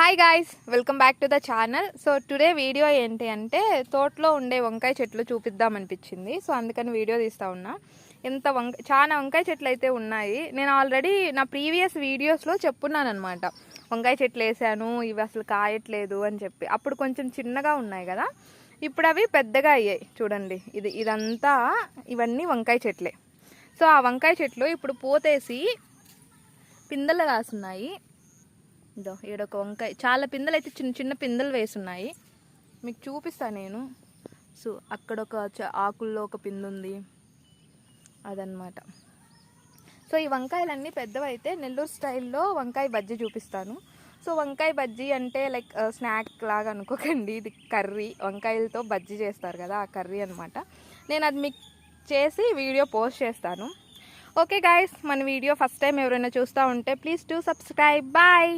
Hi guys, welcome back to the channel. So today video ఏంటి అంటే తోటలో ఉండే వంకాయ చెట్లు చూపిద్దామనిపించింది. సో అందుకని వీడియో తీస్తూ ఉన్నా. చాలా వంకాయ చెట్లు అయితే ఉన్నాయి. నేను ఆల్రెడీ నా ప్రీవియస్ వీడియోస్లో చెప్పున్నాను అనమాట, వంకాయ చెట్లు వేసాను, ఇవి అసలు కాయట్లేదు అని చెప్పి. అప్పుడు కొంచెం చిన్నగా ఉన్నాయి కదా, ఇప్పుడు అవి పెద్దగా అయ్యాయి. చూడండి, ఇదంతా ఇవన్నీ వంకాయ చెట్లే. సో ఆ వంకాయ చెట్లు ఇప్పుడు పోతేసి పిందెలు కాస్తున్నాయి. ఇదో ఈడొక వంకాయ, చాలా పిందెలు అయితే చిన్న చిన్న పిందెలు వేసున్నాయి, మీకు చూపిస్తాను నేను. సో అక్కడ ఒక ఆకుల్లో ఒక పిందె ఉంది, అదనమాట. సో ఈ వంకాయలన్నీ పెద్దవైతే నెల్లూరు స్టైల్లో వంకాయ బజ్జీ చూపిస్తాను. సో వంకాయ బజ్జీ అంటే లైక్ స్నాక్ లాగా అనుకోకండి, ఇది కర్రీ. వంకాయలతో బజ్జీ చేస్తారు కదా, ఆ కర్రీ అనమాట. నేను అది మీకు చేసి వీడియో పోస్ట్ చేస్తాను. ఓకే గాయస్, మన వీడియో ఫస్ట్ టైం ఎవరైనా చూస్తూ ఉంటే ప్లీజ్ డూ సబ్స్క్రైబ్. బాయ్.